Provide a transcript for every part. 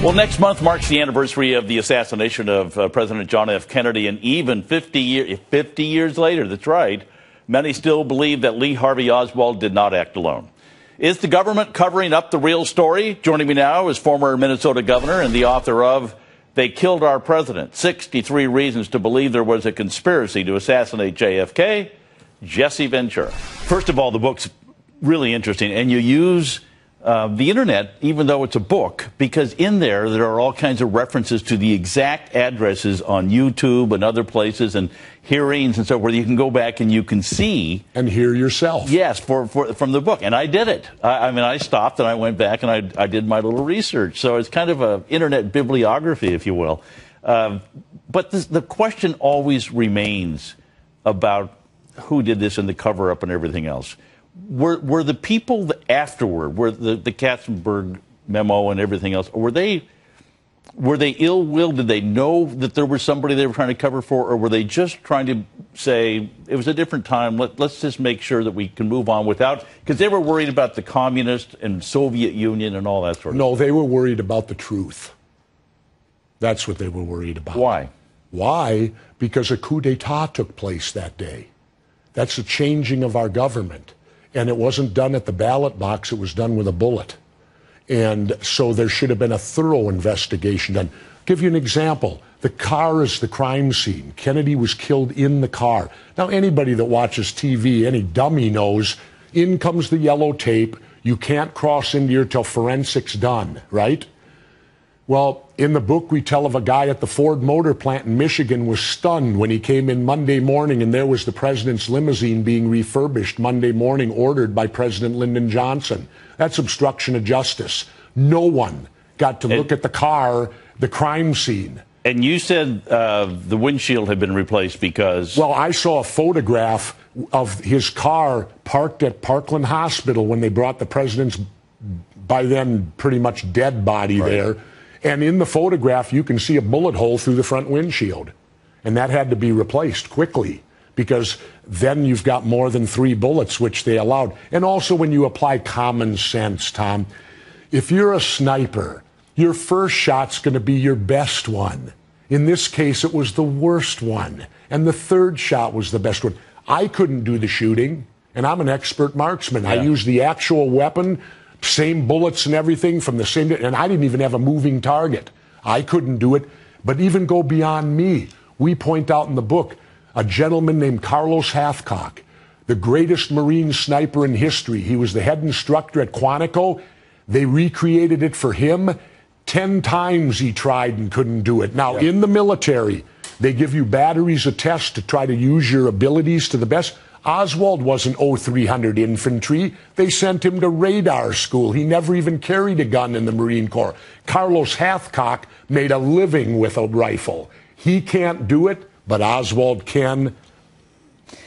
Well, next month marks the anniversary of the assassination of President John F. Kennedy, and even 50 years later, that's right, many still believe that Lee Harvey Oswald did not act alone. Is the government covering up the real story? Joining me now is former Minnesota governor and the author of They Killed Our President, 63 Reasons to Believe There Was a Conspiracy to Assassinate JFK, Jesse Ventura. First of all, the book's really interesting, and you use the internet, even though it's a book, because in there are all kinds of references to the exact addresses on YouTube and other places and hearings and so forth. You can go back and you can see and hear yourself. Yes, from the book, and I did it. I stopped and I went back and I did my little research. So it's kind of an internet bibliography, if you will. But the question always remains about who did this and the cover-up and everything else. Were the people afterward, were the Katzenberg memo and everything else, were they ill-willed? Did they know that there was somebody they were trying to cover for, or were they just trying to say it was a different time? Let's just make sure that we can move on without, because they were worried about the communist and Soviet Union and all that sort of No, stuff. they were worried about the truth. That's what they were worried about. Why? Why? Because a coup d'etat took place that day. That's a changing of our government. And it wasn't done at the ballot box, it was done with a bullet. And so there should have been a thorough investigation done. I'll give you an example. The car is the crime scene. Kennedy was killed in the car. Now, anybody that watches TV, any dummy knows, in comes the yellow tape. You can't cross into here till forensics done, right? Well, in the book, we tell of a guy at the Ford Motor Plant in Michigan was stunned when he came in Monday morning and there was the president's limousine being refurbished Monday morning, ordered by President Lyndon Johnson. That's obstruction of justice. No one got to look at the car, the crime scene. And you said the windshield had been replaced because... Well, I saw a photograph of his car parked at Parkland Hospital when they brought the president's, by then, pretty much dead body there. And in the photograph, you can see a bullet hole through the front windshield. And that had to be replaced quickly, because then you've got more than 3 bullets, which they allowed. And also when you apply common sense, Tom, if you're a sniper, your first shot's going to be your best one. In this case, it was the worst one. And the third shot was the best one. I couldn't do the shooting, and I'm an expert marksman. Yeah. I used the actual weapon, same bullets and everything from the same, and I didn't even have a moving target. I couldn't do it, but even go beyond me. We point out in the book a gentleman named Carlos Hathcock, the greatest Marine sniper in history. He was the head instructor at Quantico. They recreated it for him. 10 times he tried and couldn't do it. Now, in the military, they give you batteries of tests to try to use your abilities to the best. Oswald wasn't 0300 infantry. They sent him to radar school. He never even carried a gun in the Marine Corps. Carlos Hathcock made a living with a rifle. He can't do it, but Oswald can.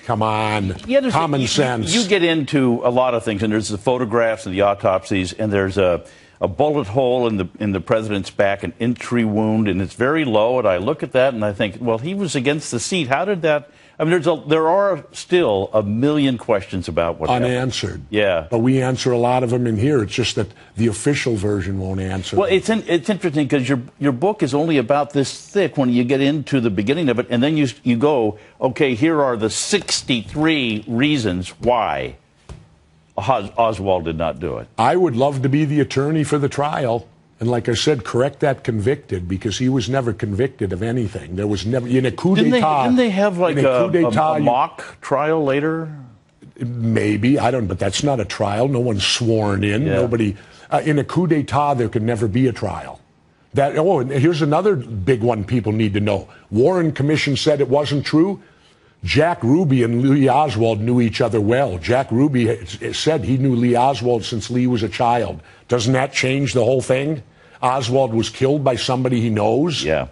Come on, common sense. You get into a lot of things, and there's the photographs and the autopsies, and there's a bullet hole in the president's back, an entry wound, and it's very low. And I look at that and I think, well, he was against the seat. How did that? I mean, there are still a million questions about what unanswered. Happened. Yeah, but we answer a lot of them in here. It's just that the official version won't answer. Well, it's interesting because your book is only about this thick when you get into the beginning of it, and then you go, okay, here are the 63 reasons why Oswald did not do it. I would love to be the attorney for the trial. And like I said, correct that convicted, because he was never convicted of anything. There was never, in a coup d'etat. Didn't they have like a mock trial later? Maybe, I don't, but that's not a trial. No one's sworn in. Yeah. Nobody, in a coup d'etat, there could never be a trial. And here's another big one people need to know. Warren Commission said it wasn't true. Jack Ruby and Lee Oswald knew each other well. Jack Ruby said he knew Lee Oswald since Lee was a child. Doesn't that change the whole thing? Oswald was killed by somebody he knows. Yeah.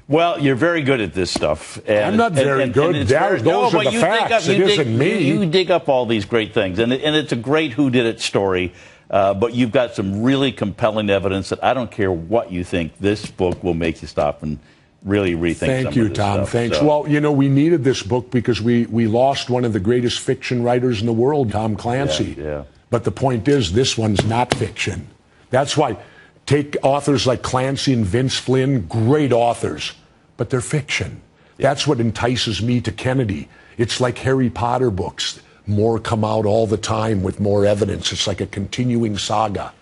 Well, you're very good at this stuff. And, I'm not very good. Those are the facts. It isn't me. You dig up all these great things, and it's a great whodunit story. But you've got some really compelling evidence that I don't care what you think, this book will make you stop and really rethink some of this Thank you, Tom. Stuff. Thanks. So. Well, you know, we needed this book because we lost one of the greatest fiction writers in the world, Tom Clancy. Yeah. But the point is, this one's not fiction. That's why Take authors like Clancy and Vince Flynn, great authors, but they're fiction. That's what entices me to Kennedy. It's like Harry Potter books. More come out all the time with more evidence. It's like a continuing saga.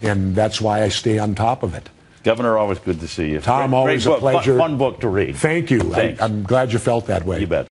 And that's why I stay on top of it. Governor, always good to see you. Tom, always a pleasure. Fun book to read. Thank you. I'm glad you felt that way. You bet.